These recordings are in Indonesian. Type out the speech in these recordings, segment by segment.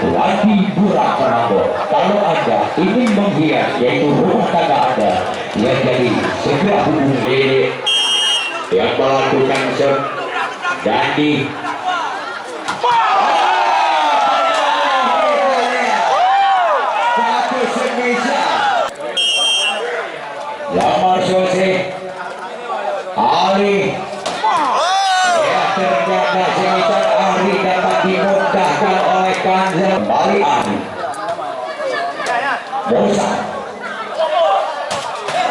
Wadi Burak Prambors. Kalau Anda ingin menghias yaitu rumah tangga Anda, ya jadi segera hubungi yang melakukan Dandi. Lamar Sose Ali ya ternyata semisal Ali dapat dimudahkan oleh Kanza. Kembali Ali Musa.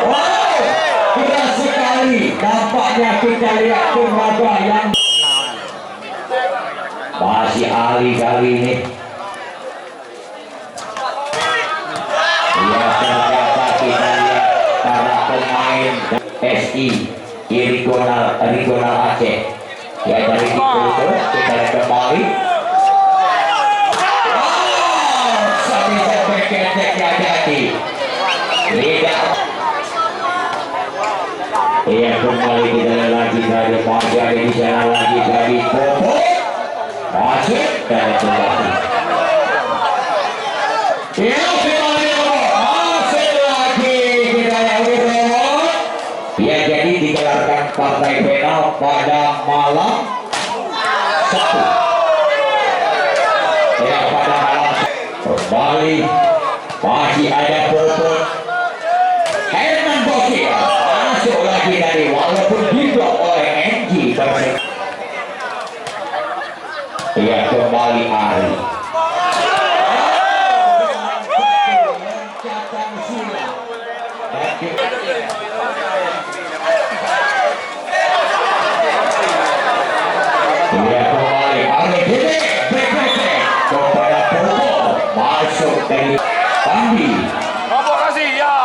Wow, keras sekali nampaknya. Kita lihat tenaga yang masih Ali kali ini. Ya ternyata kita lihat para pemain SI regional Aceh ya dari itu kita lihat kembali. Sampai berketek hati lihat ya kembali kita lihat lagi dari masih ada di sana lagi dari Popo masuk dan kembali ya kembali masuk lagi kita yang ya jadi digelarkan partai final pada malam Sabtu ya pada malam kembali masih ada Popo Herman Bokir masuk lagi dari walaupun diblok oleh NG Persib ya kembali Ari ya kembali Ari ini kepada Popo masuk dari Pandi Popo kasih ya.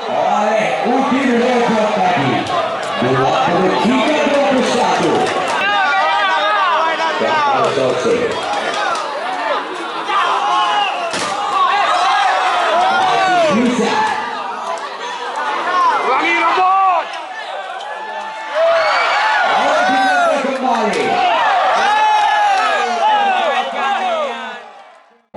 oleh Udin Rojo tadi 23-21 dan Sose masih bisa Ulangi rambut. kembali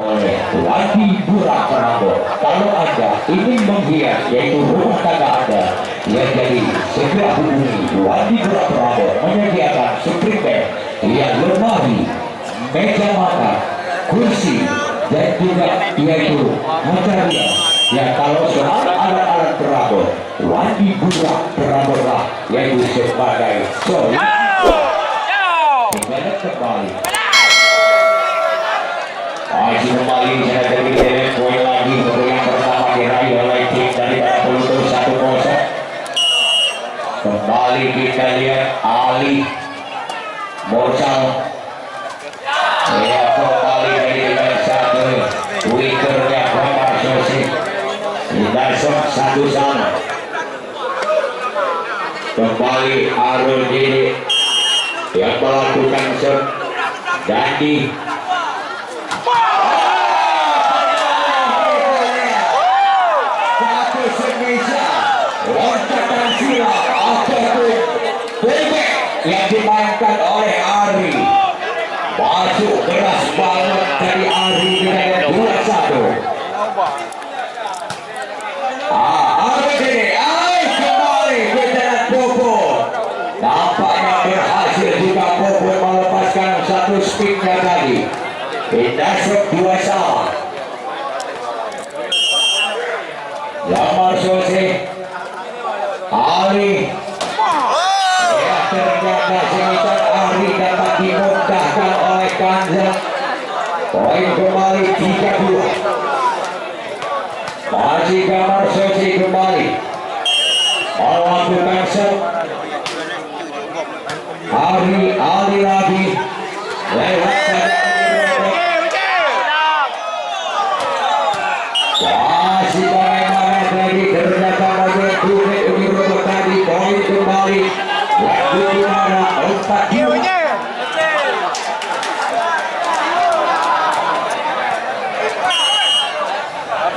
oleh Wadi Burak Prambors. Kalau Anda ingin menghias yaitu rumah tangga Anda, ya jadi segera hubungi Wadi Burak Prambors menyediakan sprinter yang lemari, meja makan, kursi dan juga yaitu material. Ya kalau soal alat-alat Prambors, Wadi Burak Prambors lah yaitu sebagai solusi. Kita kembali. Masih kembali saya dari poin lagi untuk yang pertama diraih oleh tim dari Pluto 1-0. Kembali kita lihat Ali Morsal ya kembali dari satu wikernya Lamar Sose Darson satu sana kembali Arul Diri yang melakukan shot Dandi loncatan silat ataupun bebek yang dimainkan oleh Ari masuk keras banget dari Ari dengan 2-1. Ari kembali ke jalan Popo, nampaknya berhasil juga Popo melepaskan satu spinnya tadi. Pindah shot 2 salah. Lamar Sose Ali ya ternyata semisal Ali dapat dimudahkan oleh Kanza. Poin kembali 3-2. Masih Lamar Sose kembali melakukan shot. Ali lagi lewat masih bagaimana tadi ternyata bagian Uni tadi poin kembali waktu dimana 4-2.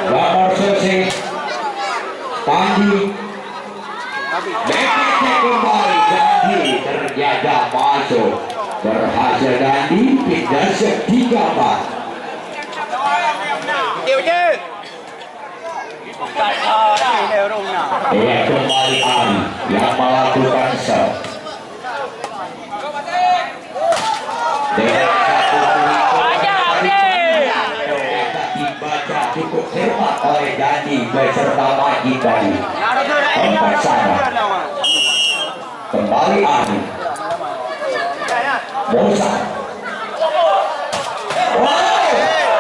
Lamar Sose Pandi 3-4. Ya kembali Ali yang melakukan serve. Dengan dibaca cukup cermat oleh Dandi beserta Maki tadi. Empat sana. Kembali Ali. Musa. Wow,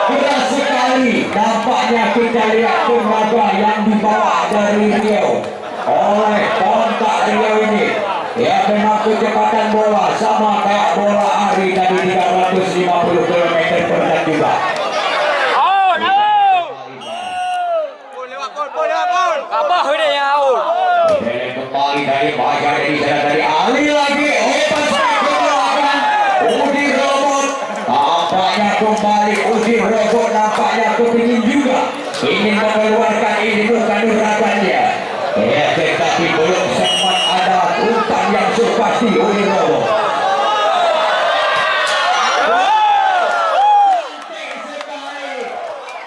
keras sekali. Nampaknya kita lihat tenaga yang dibawa dari Rio oleh kontak Rio ini. Ya memang kecepatan bola sama kayak bola Ari dari 350 km per jam juga. Kembali dari Baja dari sana dari Ali lagi. Udi robot. Nampaknya kembali Udi robot, nampaknya kepingin juga ingin mengeluarkan ini bukan urakannya. Ya tetapi belum sempat ada umpan yang pasti Udi robot.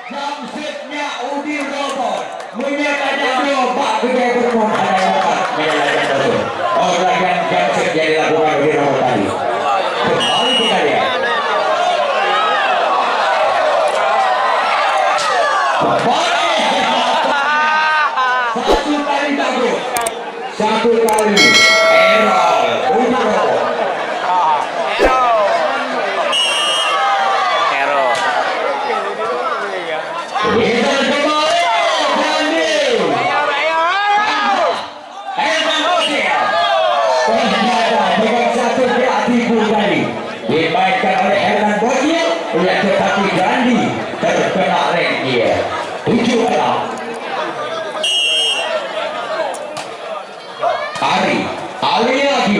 Jamsetnya Udi robot menyatakan obat kedai bermoh ada yang menyatakan betul. Orang yang jamset yang dilakukan Udi robot tadi. Kembali kita lihat. Satu kali error dengan satu kreatif tadi dimainkan oleh Hernan Bocil, tetapi Gandhi terkena rem dia 7-6. Ali lagi,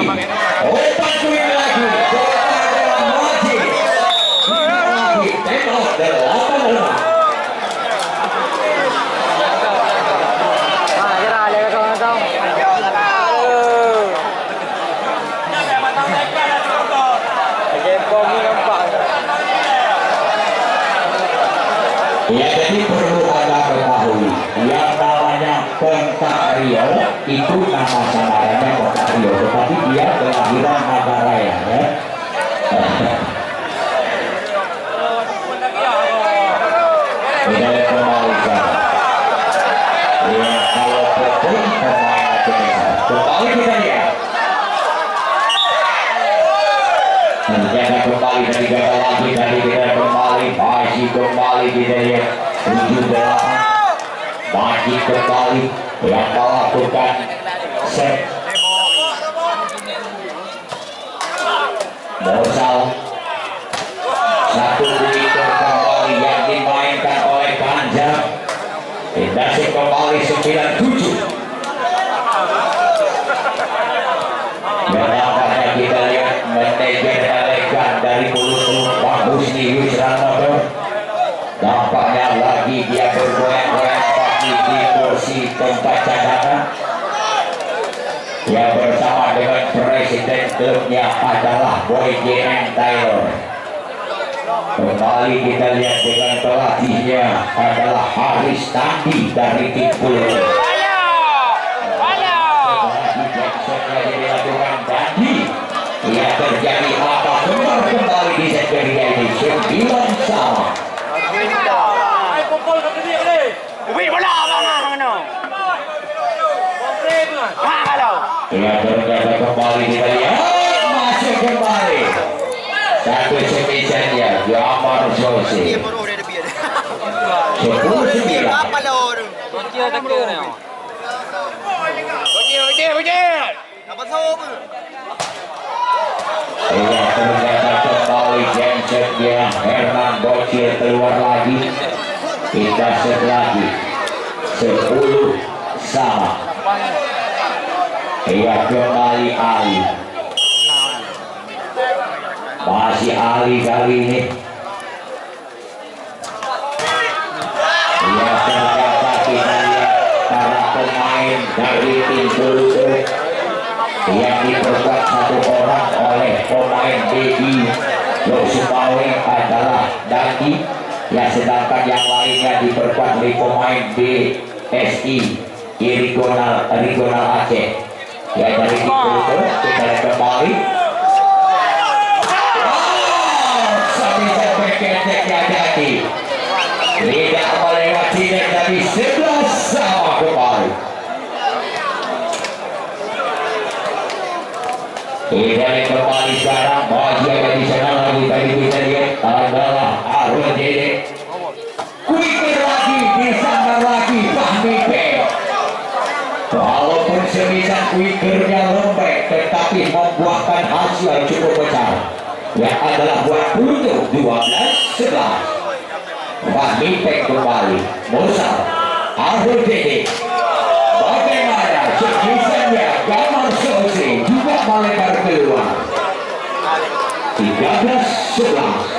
open swing lagi, kepada Majid, lagi tembak dari 8-5. Ya jadi perlu Anda ketahui yang namanya kontak Rio itu nama samarannya kontak Rio, tetapi dia kelahiran Magaraya ya. Tidak kembali ya kalau betul pemain kembali kita lihat. Menjaga kembali dari gagal lagi dari kita kembali masih kembali kita lihat 7-8 masih kembali yang melakukan set Mosal satu liter kembali yang dimainkan oleh Ganjar Indasi kembali 9-7. Nampaknya kita lihat manajer elegan dari Bulu Pak Husni Wisranoto. Nampaknya lagi dia bergoyang-goyang kaki di kursi tempat cadangan. Yang bersama dengan presiden klubnya adalah Boy J.M. Taylor. Kembali kita lihat dengan pelatihnya adalah Haris Tandi dari tim Bulu. Ya terjadi apa kembali di set kedua ini 9 sama. Ya ternyata kembali kita lihat masuk kembali satu semisennya Jamar Jose 10-9. Ya ternyata kembali gensetnya Hernan Bocil keluar lagi. Kita set lagi 10 sama. Ya kembali Ali. Masih Ali kali ini. Ya ternyata kita lihat para pemain dari tim Bulu yang diperkuat satu orang oleh pemain BI Losumawe adalah lagi. Ya, sedangkan yang lainnya diperkuat oleh pemain BSI Regional Aceh. Ya, dari itu kita lihat kembali. Sampai berketek hati. Tidak melewati dari 11 sama kembali. Tidak kembali sekarang. Masih ada di sana lagi. Tadi kita lihat adalah Arul Dede. Quicker lagi, disangkar lagi Fahmi P. Walaupun semisal quickernya lembek, tetapi membuahkan hasil cukup besar. Yang adalah buat Pluto 12-11. Fahmi P kembali. Musa Arul Dede. Bagaimana sekisannya Gamar Sosi juga melebar keluar. 13-11.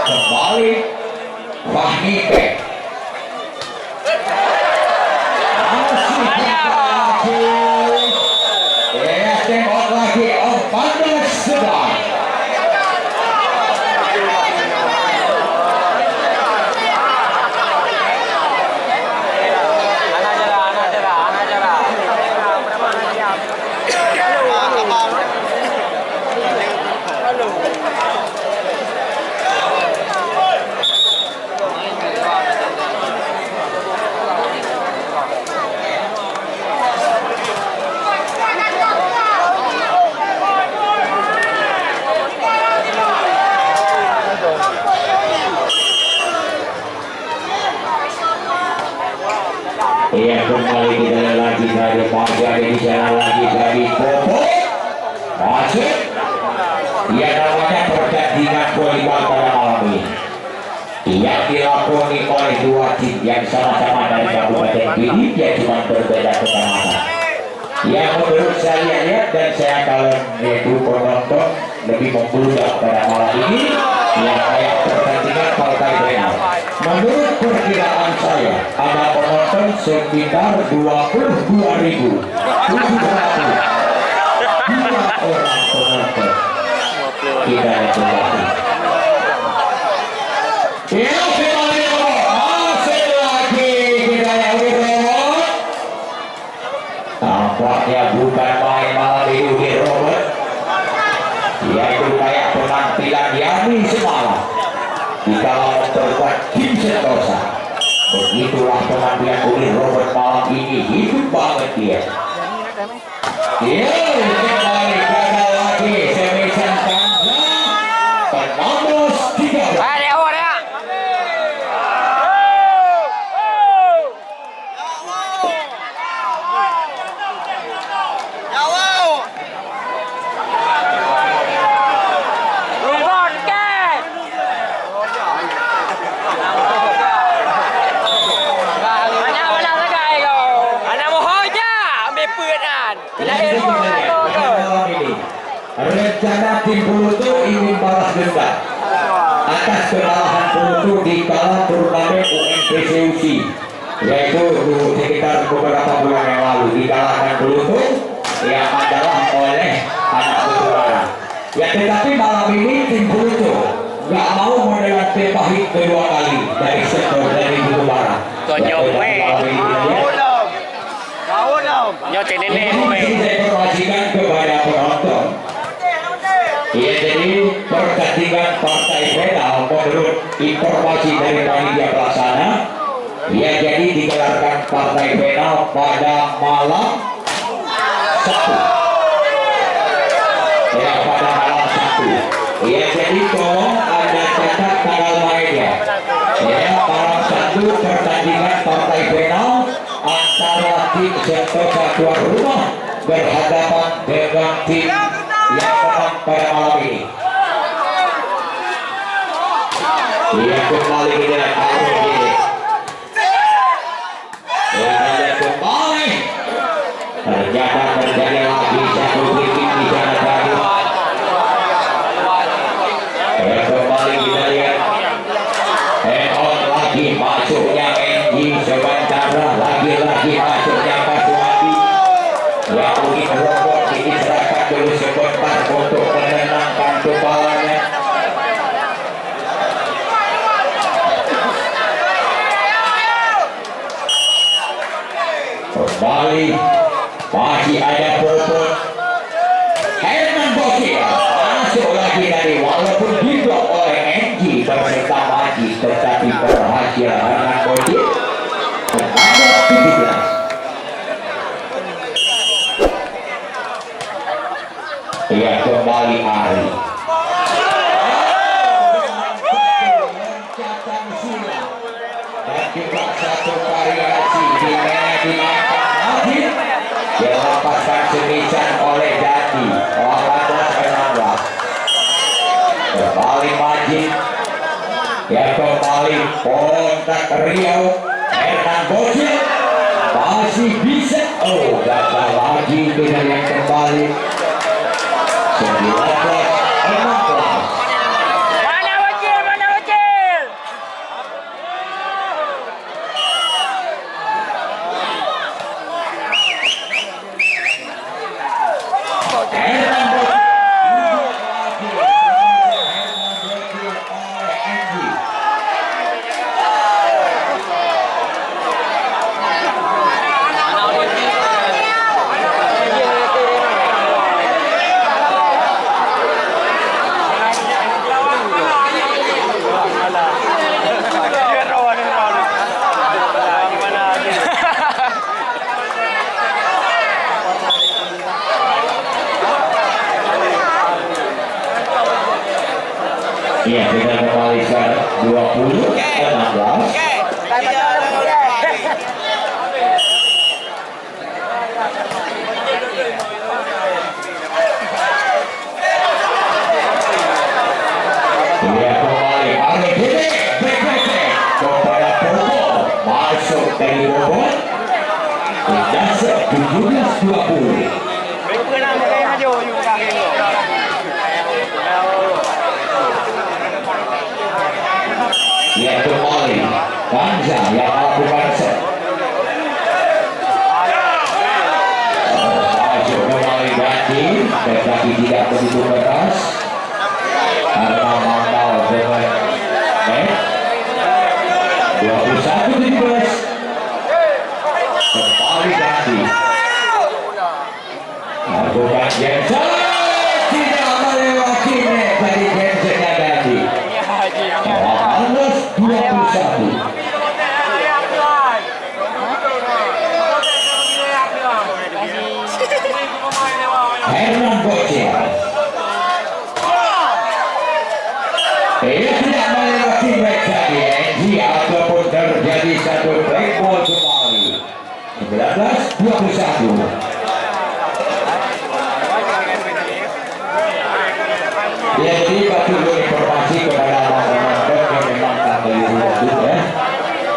Kembali Fahmi P. Ya, tembak lagi 14-11. Iya, kembali kita lagi dari pagi ada di sana lagi dari Popo masuk. Ia namanya pertandingan volleyball pada malam ini yang dilakoni oleh dua tim yang sama-sama dari Kabupaten Pidi, yang cuma berbeda kecamatan. Yang menurut saya lihat dan saya kalau yaitu penonton lebih membludak pada malam ini yang kayak pertandingan partai final. Menurut perkiraan saya ada penonton sekitar 22.700. Dua orang penonton. Tidak ada lagi. Masih lagi kita yang Robert. Tampaknya bukan main malam ini di Robert. Yaitu kayak penampilan Yani semalam di dalam memperkuat tim Sentosa. Begitulah penampilan Uli Robert malam ini, hidup banget dia. Kembali gagal lagi semisan Kanza 16-13. Rencana tim Pluto ingin balas dendam atas kekalahan Pluto di kala turnamen UNPCUC, yaitu sekitar beberapa bulan yang lalu dikalahkan Pluto yang adalah oleh anak Butubara. Ya, tetapi malam ini tim Pluto nggak mau menelan pahit kedua kali dari sektor dari Butubara. Ini saya informasikan kepada penonton. Ya, jadi pertandingan partai final menurut informasi dari panitia pelaksana, ya jadi digelarkan partai final pada malam Sabtu. Ya, pada malam Sabtu. Ya, jadi tolong ada catat tanggal mainnya. Ya, malam Sabtu pertandingan partai final antara tim Sentosa tuan rumah berhadapan dengan tim yang menang pada malam ini. Dia kembali ke dalam arus ini. Dia kembali. Ternyata terjadi lagi satu titik di sana tadi. Dia kembali kita lihat. On lagi masuknya Enji sementara lagi masuknya Kasuati. Ya, mungkin robot diserahkan dulu sebentar untuk menenangkan kepalanya. Kembali masih ada Bobot. Herman Bocil masuk lagi dari walaupun diblok oleh Enji berserta Majid, tetapi berhasil Herman Bocil menambah 17. Ia kembali Ari. Dan juga satu variasi dimainkan Majid. Dilepaskan semisan oleh Dadi 18-16. Kembali Majid. Ya kembali kontak Riau. Herman Bocil masih bisa. Oh, gagal lagi dengan yang kembali 19-16. Mana Bocil? Mana Bocil? Herman Bocil. Iya, kita kembalikan 20-16. Iya, kembali Ari Gede, BPT kepada Bobo, masuk dari Bobo. Dasar 17-20. Ia kembali Kanza yang melakukan set. Maju kembali Dadi, tetapi tidak begitu keras karena mangkal dengan net 21-17. Kembali Dadi melakukan Jensen, tidak melewati net dari Jensen dan Dadi. 18-21. Herman Bocil. Ia tidak melewati back tadi Enji ataupun terjadi satu break ball kembali 19-21. Ya, jadi batu informasi kepada penonton yang memang tak melihat ya.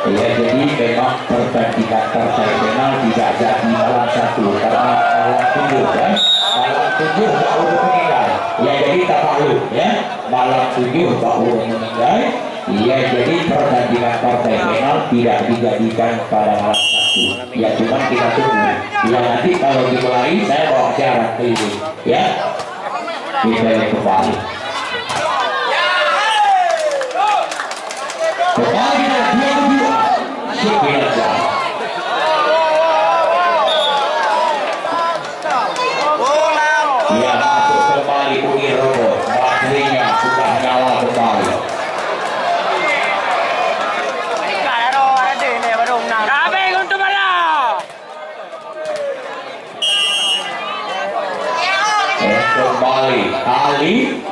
Ya, jadi memang pertandingan terkenal tidak jadi malam satu karena malam 7 ya. Malam 7 baru meninggal. Ya, jadi tak malu ya. Malam 7 baru meninggal. Ya, jadi pertandingan partai final tidak dijadikan pada malam satu. Ya, cuma kita tunggu. Ya, nanti kalau dimulai saya bawa syarat ini ya. Kita kembali. Kembali dan 22 jam. Dia masuk kembali Uni Robot. Baterainya sudah nyala kembali. Kembali Ali.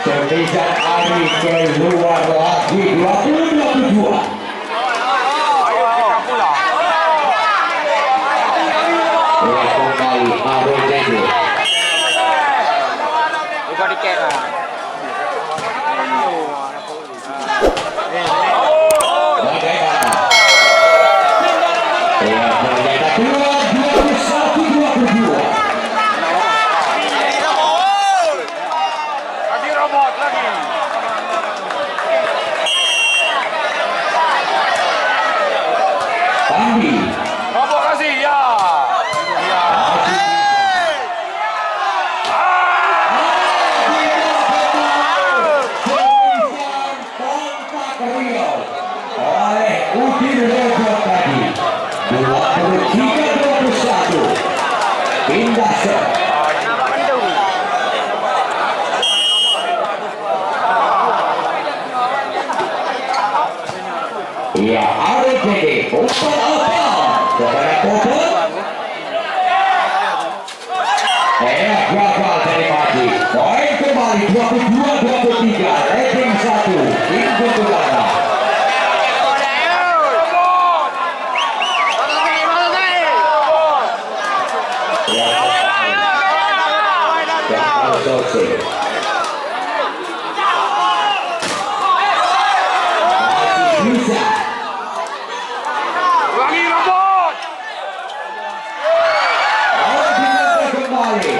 Semisan Ari keluar lagi 20-22. Kembali Ari Dede. Bukan dikit lah. Bagaimana? Ya, ternyata 21-22. Tadi robot lagi. gol oleh Udin Rejo tadi. 23-21. Pindah set. Ya, RPD umpan apa kepada Popon. Gagal dari Mati. Poin kembali 22-23. Rating 1 tim Kuntilanak. Bisa. Ulangi robot. Kembali.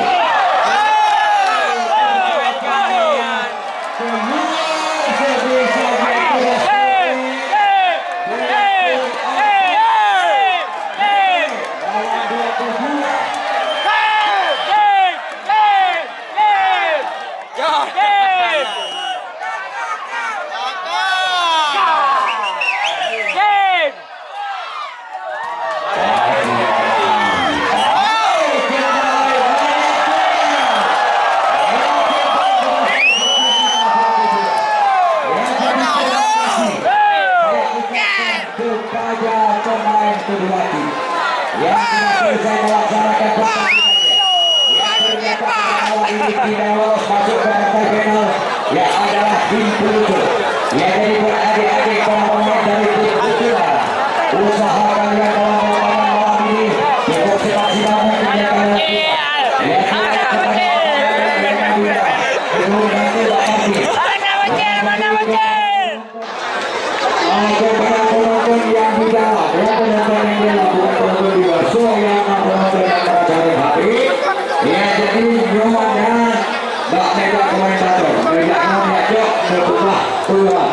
Kepada pemain kedua tim yang sudah selesai melaksanakan pertandingannya, yang ternyata ini tidak lolos masuk ke partai final, yang adalah tim Pluto. Ya, jadi beradik-adik pemain dari tim Kuntilanak, usaha kalian kawan-kawan malam ini cukup semaksimal mungkin ya kalian. Ya, Mana bocil? Untuk penonton yang di dalam, penonton yang di dalam, penonton di luar, yang penonton yang berada hati, ya jadi Nyoman dan Mbak Mega komentator, Mega Nyoman Jok, berubah keluar.